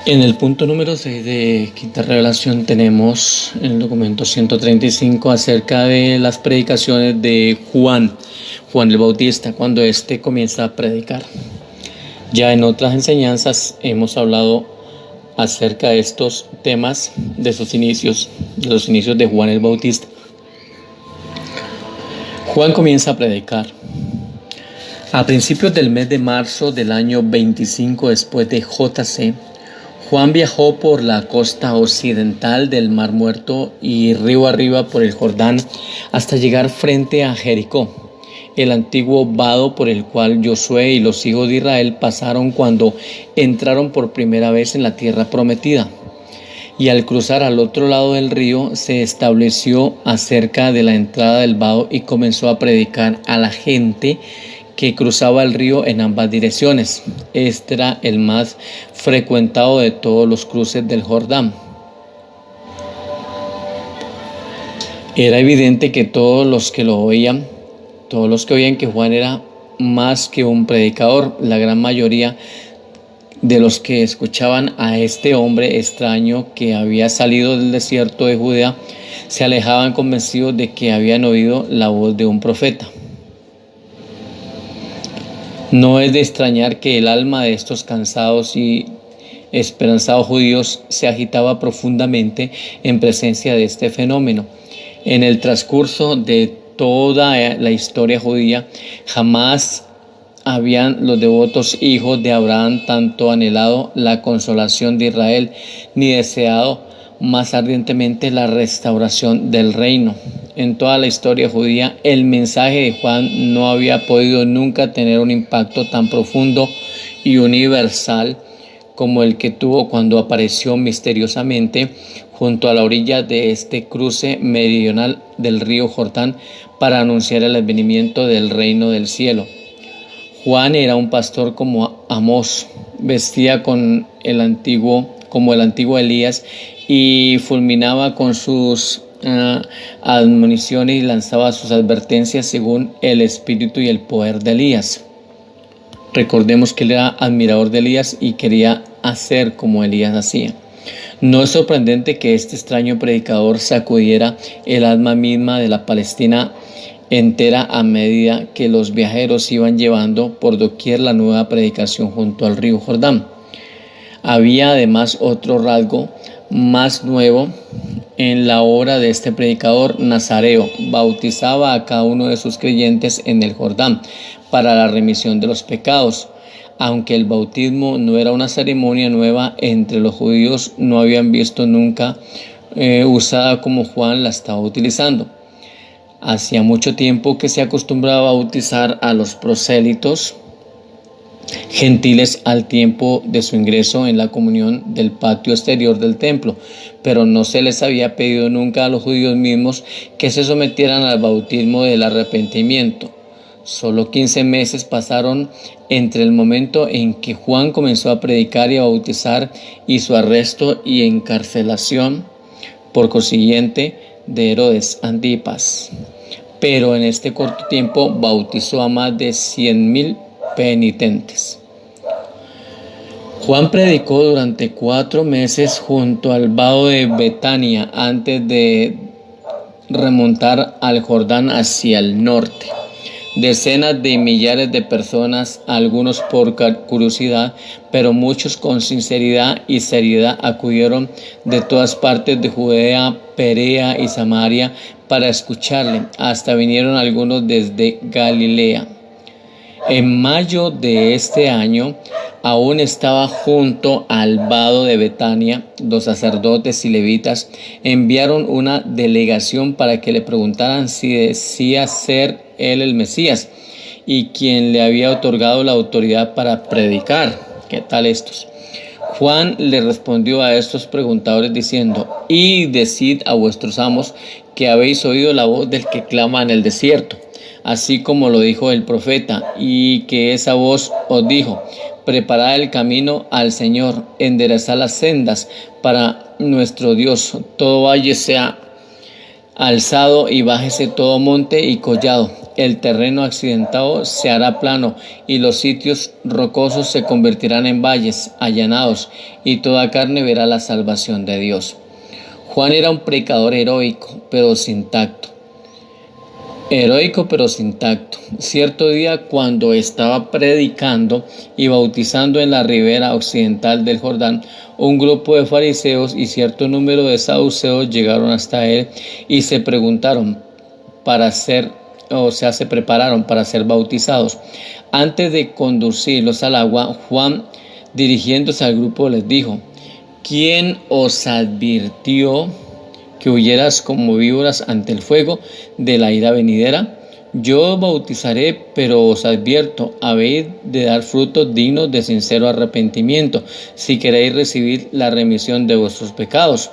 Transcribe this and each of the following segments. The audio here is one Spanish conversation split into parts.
En el punto número 6 de Quinta Revelación tenemos el documento 135 acerca de las predicaciones de Juan el Bautista, cuando éste comienza a predicar. Ya en otras enseñanzas hemos hablado acerca de estos temas de sus inicios, de los inicios de Juan el Bautista. Juan comienza a predicar. A principios del mes de marzo del año 25 después de JC, Juan viajó por la costa occidental del Mar Muerto y río arriba por el Jordán hasta llegar frente a Jericó, el antiguo vado por el cual Josué y los hijos de Israel pasaron cuando entraron por primera vez en la tierra prometida. Y al cruzar al otro lado del río se estableció acerca de la entrada del vado y comenzó a predicar a la gente que cruzaba el río en ambas direcciones. Este era el más frecuentado de todos los cruces del Jordán. Era evidente que todos los que oían que Juan era más que un predicador, la gran mayoría de los que escuchaban a este hombre extraño que había salido del desierto de Judea se alejaban convencidos de que habían oído la voz de un profeta. No es de extrañar que el alma de estos cansados y esperanzados judíos se agitaba profundamente en presencia de este fenómeno. En el transcurso de toda la historia judía, jamás habían los devotos hijos de Abraham tanto anhelado la consolación de Israel, ni deseado más ardientemente la restauración del reino. En toda la historia judía, el mensaje de Juan no había podido nunca tener un impacto tan profundo y universal como el que tuvo cuando apareció misteriosamente junto a la orilla de este cruce meridional del río Jordán para anunciar el advenimiento del reino del cielo. Juan era un pastor como Amós, vestía como el antiguo Elías y fulminaba con sus admoniciones y lanzaba sus advertencias según el espíritu y el poder de Elías. Recordemos que él era admirador de Elías y quería hacer como Elías hacía. No es sorprendente que este extraño predicador sacudiera el alma misma de la Palestina entera a medida que los viajeros iban llevando por doquier la nueva predicación junto al río Jordán. Había además otro rasgo más nuevo en la obra de este predicador nazareo. Bautizaba a cada uno de sus creyentes en el Jordán para la remisión de los pecados. Aunque el bautismo no era una ceremonia nueva entre los judíos, no habían visto nunca usada como Juan la estaba utilizando. Hacía mucho tiempo que se acostumbraba a bautizar a los prosélitos gentiles al tiempo de su ingreso en la comunión del patio exterior del templo, pero no se les había pedido nunca a los judíos mismos que se sometieran al bautismo del arrepentimiento. Solo 15 meses pasaron entre el momento en que Juan comenzó a predicar y a bautizar y su arresto y encarcelación, por consiguiente, de Herodes Antipas. Pero en este corto tiempo bautizó a más de 100,000 penitentes. Juan predicó durante 4 meses junto al vado de Betania antes de remontar al Jordán hacia el norte. Decenas de millares de personas, algunos por curiosidad, pero muchos con sinceridad y seriedad, acudieron de todas partes de Judea, Perea y Samaria para escucharle. Hasta vinieron algunos desde Galilea. En mayo de este año, aún estaba junto al vado de Betania. Los sacerdotes y levitas enviaron una delegación para que le preguntaran si decía ser él el Mesías y quien le había otorgado la autoridad para predicar. ¿Qué tal estos? Juan le respondió a estos preguntadores diciendo: «Y decid a vuestros amos que habéis oído la voz del que clama en el desierto, así como lo dijo el profeta, y que esa voz os dijo: preparad el camino al Señor, enderezad las sendas para nuestro Dios, todo valle sea alzado y bájese todo monte y collado. El terreno accidentado se hará plano y los sitios rocosos se convertirán en valles allanados y toda carne verá la salvación de Dios. Juan era un predicador heroico, pero sin tacto. Heroico pero sin tacto. Cierto día, cuando estaba predicando y bautizando en la ribera occidental del Jordán, un grupo de fariseos y cierto número de saduceos llegaron hasta él y se prepararon para ser bautizados. Antes de conducirlos al agua, Juan, dirigiéndose al grupo, les dijo: ¿Quién os advirtió que huyeras como víboras ante el fuego de la ira venidera? Yo os bautizaré, pero os advierto, habéis de dar frutos dignos de sincero arrepentimiento, si queréis recibir la remisión de vuestros pecados.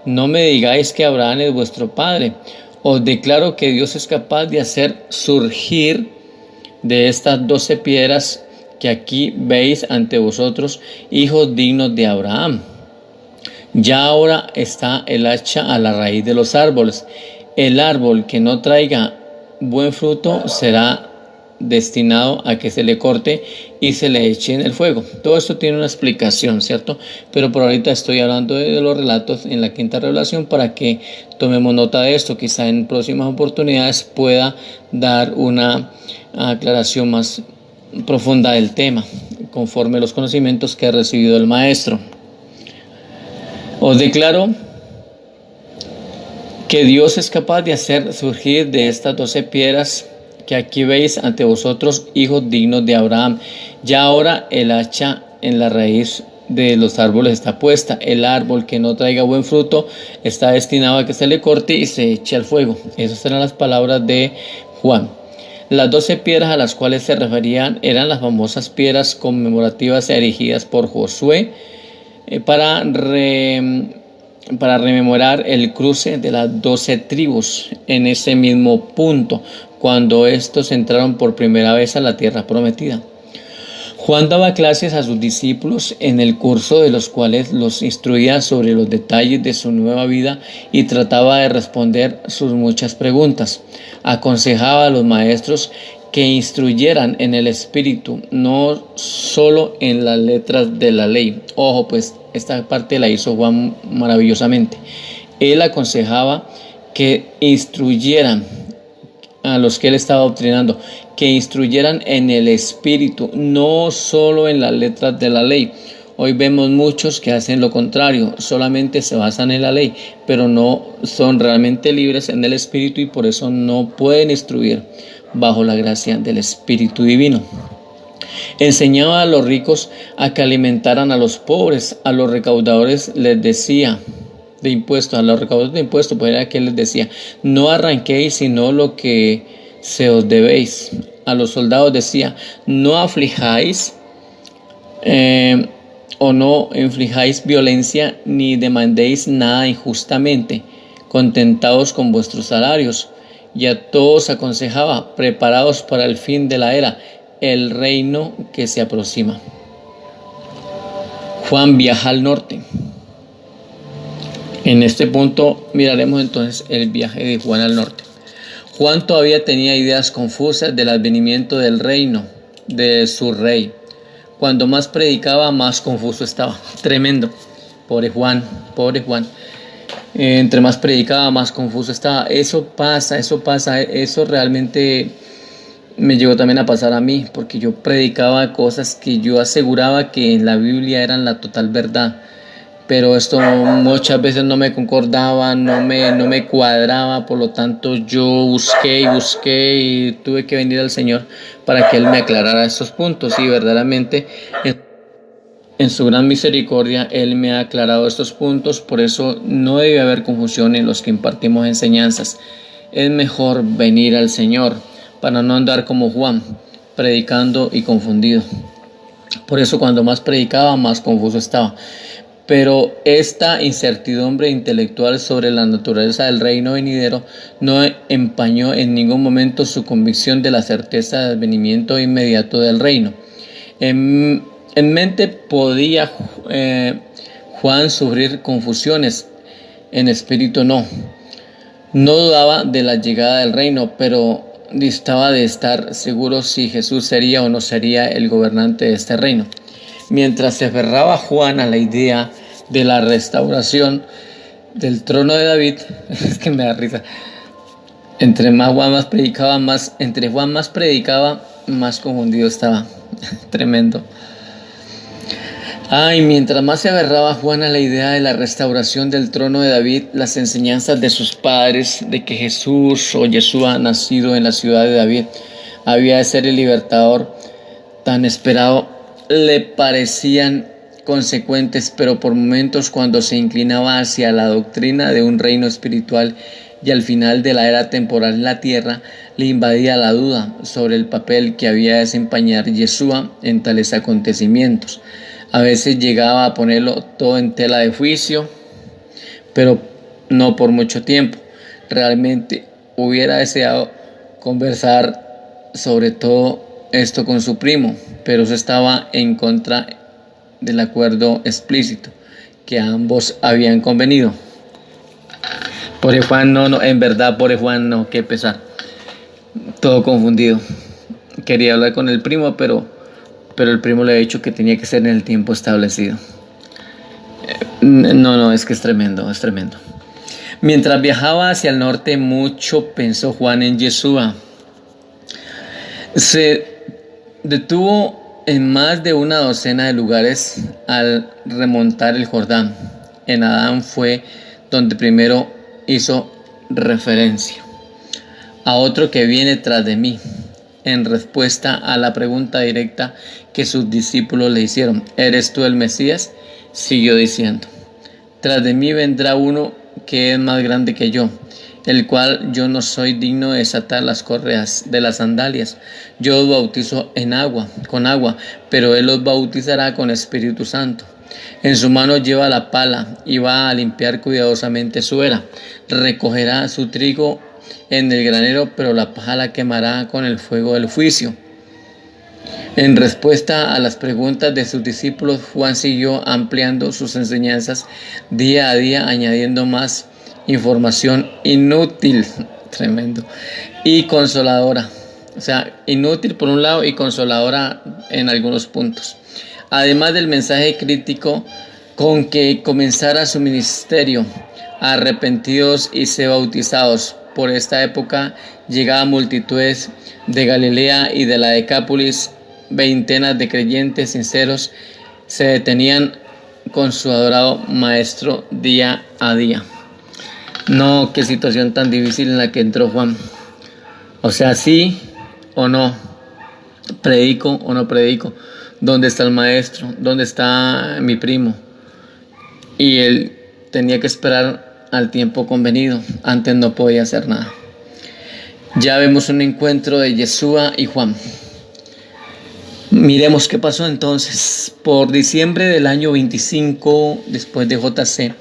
No me digáis que Abraham es vuestro padre. Os declaro que Dios es capaz de hacer surgir de estas 12 piedras que aquí veis ante vosotros, hijos dignos de Abraham. Ya ahora está el hacha a la raíz de los árboles. El árbol que no traiga buen fruto será destinado a que se le corte y se le eche en el fuego. Todo esto tiene una explicación, ¿cierto? Pero por ahorita estoy hablando de los relatos en la quinta revelación para que tomemos nota de esto. Quizá en próximas oportunidades pueda dar una aclaración más profunda del tema, conforme a los conocimientos que ha recibido el maestro. Os declaro que Dios es capaz de hacer surgir de estas 12 piedras que aquí veis ante vosotros, hijos dignos de Abraham. Ya ahora el hacha en la raíz de los árboles está puesta. El árbol que no traiga buen fruto está destinado a que se le corte y se eche al fuego. Esas eran las palabras de Juan. Las 12 piedras a las cuales se referían eran las famosas piedras conmemorativas erigidas por Josué para rememorar el cruce de las 12 tribus en ese mismo punto, cuando estos entraron por primera vez a la tierra prometida. Juan daba clases a sus discípulos, en el curso de los cuales los instruía sobre los detalles de su nueva vida y trataba de responder sus muchas preguntas. Aconsejaba a los maestros que instruyeran en el espíritu, no solo en las letras de la ley. Ojo, pues esta parte la hizo Juan maravillosamente. Él aconsejaba que instruyeran a los que él estaba doctrinando, que instruyeran en el espíritu, no solo en las letras de la ley. Hoy vemos muchos que hacen lo contrario, solamente se basan en la ley, pero no son realmente libres en el espíritu y por eso no pueden instruir bajo la gracia del Espíritu Divino. Enseñaba a los ricos a que alimentaran a los pobres, a los recaudadores les decía de impuestos, pues era que les decía: no arranquéis sino lo que se os debéis. A los soldados decía: no aflijáis o no inflijáis violencia ni demandéis nada injustamente, contentaos con vuestros salarios. Y a todos aconsejaba: preparados para el fin de la era, el reino que se aproxima. Juan viaja al norte. En este punto miraremos entonces el viaje de Juan al norte. Juan todavía tenía ideas confusas del advenimiento del reino de su rey. Cuando más predicaba, más confuso estaba. Tremendo. Pobre Juan. Entre más predicaba, más confuso estaba. Eso pasa. Eso realmente me llegó también a pasar a mí, porque yo predicaba cosas que yo aseguraba que en la Biblia eran la total verdad. Pero esto muchas veces no me concordaba, no me cuadraba, por lo tanto yo busqué y tuve que venir al Señor para que Él me aclarara estos puntos. Y verdaderamente en su gran misericordia Él me ha aclarado estos puntos, por eso no debe haber confusión en los que impartimos enseñanzas. Es mejor venir al Señor para no andar como Juan, predicando y confundido. Por eso cuando más predicaba, más confuso estaba. Pero esta incertidumbre intelectual sobre la naturaleza del reino venidero no empañó en ningún momento su convicción de la certeza del advenimiento inmediato del reino. En mente podía Juan sufrir confusiones, en espíritu no. No dudaba de la llegada del reino, pero distaba de estar seguro si Jesús sería o no sería el gobernante de este reino. Mientras se aferraba Juan a la idea de la restauración del trono de David, es que me da risa. Entre Juan más predicaba, más confundido estaba. Tremendo. Mientras más se aferraba Juan a la idea de la restauración del trono de David, las enseñanzas de sus padres de que Jesús o Yeshua, nacido en la ciudad de David, había de ser el libertador tan esperado, le parecían consecuentes, pero por momentos, cuando se inclinaba hacia la doctrina de un reino espiritual y al final de la era temporal en la tierra, le invadía la duda sobre el papel que había de desempeñar Yeshua en tales acontecimientos. A veces llegaba a ponerlo todo en tela de juicio, pero no por mucho tiempo. Realmente hubiera deseado conversar sobre todo esto con su primo, pero eso estaba en contra del acuerdo explícito que ambos habían convenido. Pobre Juan, no, en verdad, pobre Juan, no, qué pesar. Todo confundido. Quería hablar con el primo, pero el primo le había dicho que tenía que ser en el tiempo establecido. No, es que es tremendo, es tremendo. Mientras viajaba hacia el norte, mucho pensó Juan en Yeshua. Se detuvo en más de una docena de lugares al remontar el Jordán. En Adán fue donde primero hizo referencia a otro que viene tras de mí, en respuesta a la pregunta directa que sus discípulos le hicieron: ¿eres tú el Mesías? Siguió diciendo: tras de mí vendrá uno que es más grande que yo, el cual yo no soy digno de desatar las correas de las sandalias. Yo os bautizo con agua, pero él os bautizará con Espíritu Santo. En su mano lleva la pala y va a limpiar cuidadosamente su era. Recogerá su trigo en el granero, pero la paja la quemará con el fuego del juicio. En respuesta a las preguntas de sus discípulos, Juan siguió ampliando sus enseñanzas día a día, añadiendo más información inútil, tremendo, y consoladora. O sea, inútil por un lado y consoladora en algunos puntos. Además del mensaje crítico con que comenzara su ministerio: arrepentidos y sé bautizados. Por esta época llegaban multitudes de Galilea y de la Decápolis. Veintenas de creyentes sinceros se detenían con su adorado maestro día a día. No, qué situación tan difícil en la que entró Juan. O sea, sí o no, predico o no predico. ¿Dónde está el maestro? ¿Dónde está mi primo? Y él tenía que esperar al tiempo convenido. Antes no podía hacer nada. Ya vemos un encuentro de Yeshua y Juan. Miremos qué pasó entonces. Por diciembre del año 25 después de JC,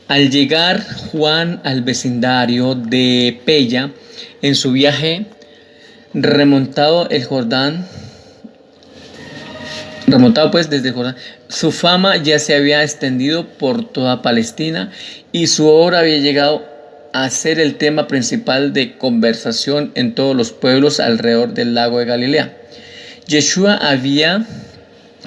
al llegar Juan al vecindario de Pella, en su viaje remontado desde el Jordán, su fama ya se había extendido por toda Palestina y su obra había llegado a ser el tema principal de conversación en todos los pueblos alrededor del lago de Galilea. Yeshua había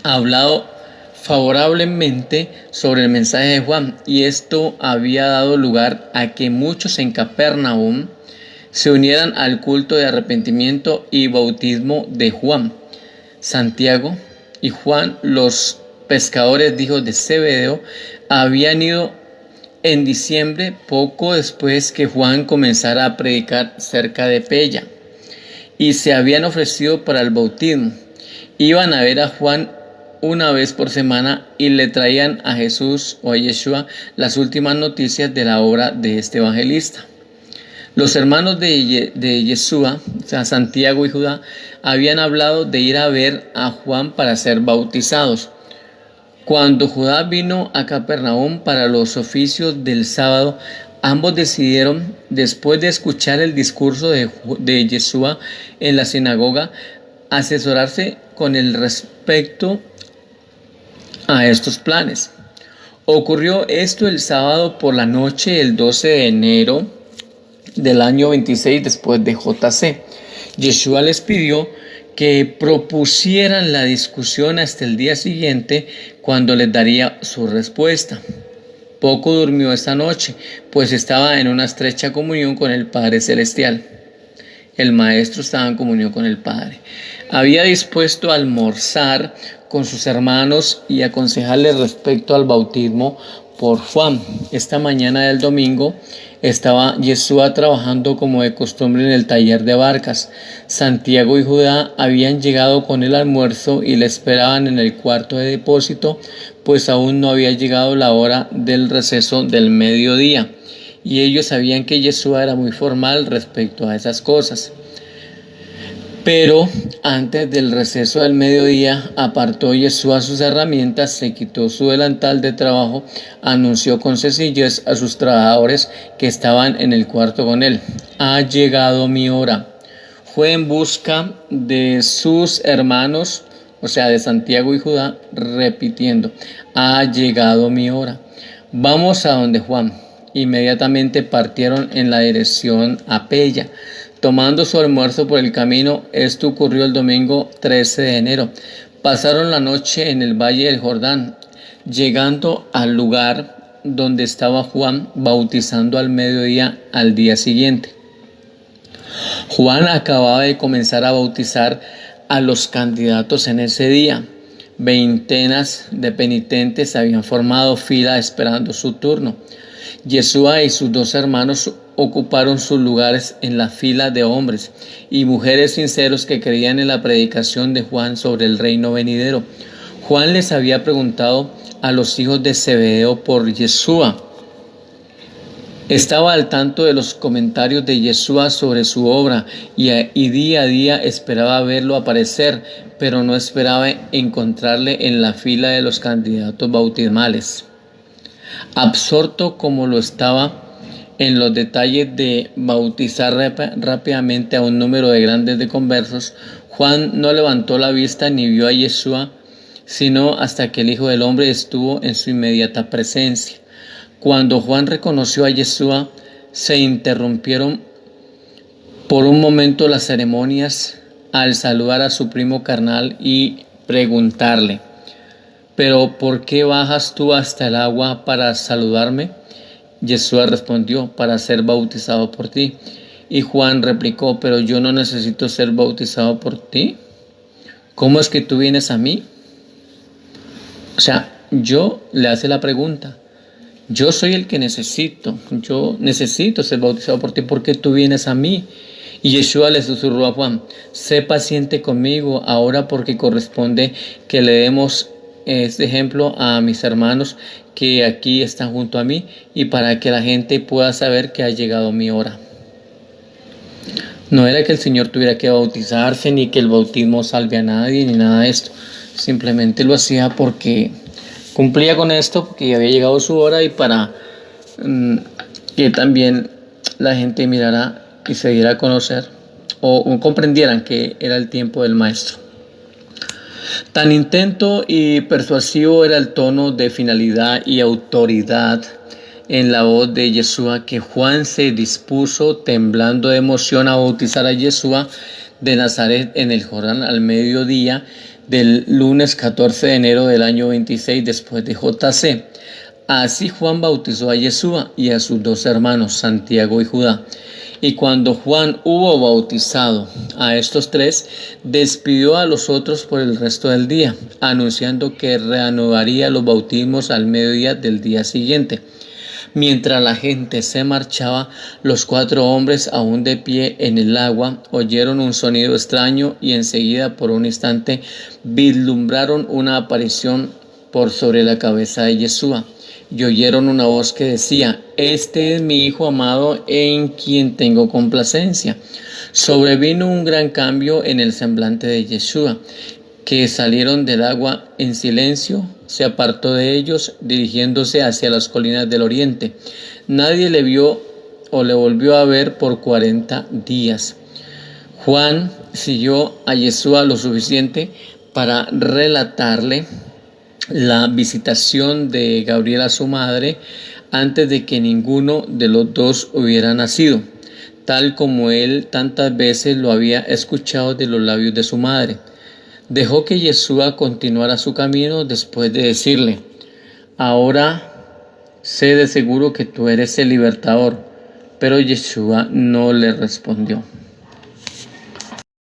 hablado favorablemente sobre el mensaje de Juan, y esto había dado lugar a que muchos en Capernaum se unieran al culto de arrepentimiento y bautismo de Juan. Santiago y Juan, los pescadores de hijos de Zebedeo, habían ido en diciembre, poco después que Juan comenzara a predicar cerca de Pella, y se habían ofrecido para el bautismo. Iban a ver a Juan una vez por semana y le traían a Jesús o a Yeshua las últimas noticias de la obra de este evangelista. Los hermanos de Yeshua, o sea, Santiago y Judá, habían hablado de ir a ver a Juan para ser bautizados. Cuando Judá vino a Capernaum para los oficios del sábado, ambos decidieron, después de escuchar el discurso de Yeshua en la sinagoga, asesorarse con el respecto a estos planes. Ocurrió esto el sábado por la noche del 12 de enero del año 26 después de JC. Yeshua les pidió que propusieran la discusión hasta el día siguiente, cuando les daría su respuesta. Poco durmió esta noche, pues estaba en una estrecha comunión con el Padre Celestial. El maestro estaba en comunión con el Padre. Había dispuesto a almorzar con sus hermanos y aconsejarles respecto al bautismo por Juan. Esta mañana del domingo estaba Yeshua trabajando como de costumbre en el taller de barcas. Santiago y Judá habían llegado con el almuerzo y le esperaban en el cuarto de depósito, pues aún no había llegado la hora del receso del mediodía, y ellos sabían que Yeshua era muy formal respecto a esas cosas. Pero antes del receso del mediodía, apartó Yeshua sus herramientas, se quitó su delantal de trabajo, anunció con sencillez a sus trabajadores que estaban en el cuarto con él: ha llegado mi hora. Fue en busca de sus hermanos, o sea, de Santiago y Judá, repitiendo: ha llegado mi hora. Vamos a donde Juan. Inmediatamente partieron en la dirección a Pella, tomando su almuerzo por el camino. Esto ocurrió el domingo 13 de enero. Pasaron la noche en el valle del Jordán, llegando al lugar donde estaba Juan bautizando al mediodía al día siguiente. Juan acababa de comenzar a bautizar a los candidatos en ese día. Veintenas de penitentes habían formado fila esperando su turno. Yeshua y sus dos hermanos ocuparon sus lugares en la fila de hombres y mujeres sinceros que creían en la predicación de Juan sobre el reino venidero. Juan les había preguntado a los hijos de Zebedeo por Yeshua. Estaba al tanto de los comentarios de Yeshua sobre su obra y día a día esperaba verlo aparecer, pero no esperaba encontrarle en la fila de los candidatos bautismales. Absorto como lo estaba en los detalles de bautizar rápidamente a un número de grandes de conversos, Juan no levantó la vista ni vio a Yeshua, sino hasta que el Hijo del Hombre estuvo en su inmediata presencia. Cuando Juan reconoció a Yeshua, se interrumpieron por un momento las ceremonias al saludar a su primo carnal y preguntarle: ¿pero por qué bajas tú hasta el agua para saludarme? Yeshua respondió: para ser bautizado por ti. Y Juan replicó: pero yo no necesito ser bautizado por ti. ¿Cómo es que tú vienes a mí? O sea, yo le hace la pregunta: yo soy el que yo necesito ser bautizado por ti, ¿por qué tú vienes a mí? Y Yeshua le susurró a Juan: sé paciente conmigo ahora, porque corresponde que le demos este ejemplo a mis hermanos que aquí están junto a mí, y para que la gente pueda saber que ha llegado mi hora. No era que el Señor tuviera que bautizarse, ni que el bautismo salve a nadie, ni nada de esto. Simplemente lo hacía porque cumplía con esto, porque ya había llegado su hora, y para que también la gente mirara y se diera a conocer o comprendieran que era el tiempo del Maestro. Tan intento y persuasivo era el tono de finalidad y autoridad en la voz de Yeshua que Juan se dispuso, temblando de emoción, a bautizar a Yeshua de Nazaret en el Jordán al mediodía del lunes 14 de enero del año 26 después de JC. Así Juan bautizó a Yeshua y a sus dos hermanos, Santiago y Judá. Y cuando Juan hubo bautizado a estos tres, despidió a los otros por el resto del día, anunciando que reanudaría los bautismos al mediodía del día siguiente. Mientras la gente se marchaba, los cuatro hombres, aún de pie en el agua, oyeron un sonido extraño y enseguida, por un instante, vislumbraron una aparición por sobre la cabeza de Yeshua. Y oyeron una voz que decía: este es mi Hijo amado, en quien tengo complacencia. Sobrevino un gran cambio en el semblante de Yeshua, que salieron del agua en silencio. Se apartó de ellos, dirigiéndose hacia las colinas del oriente. Nadie le vio o le volvió a ver por 40 días. Juan siguió a Yeshua lo suficiente para relatarle la visitación de Gabriel a su madre antes de que ninguno de los dos hubiera nacido. tal como él tantas veces lo había escuchado de los labios de su madre. Dejó que Yeshua continuara su camino después de decirle: ahora sé de seguro que tú eres el libertador. Pero Yeshua no le respondió.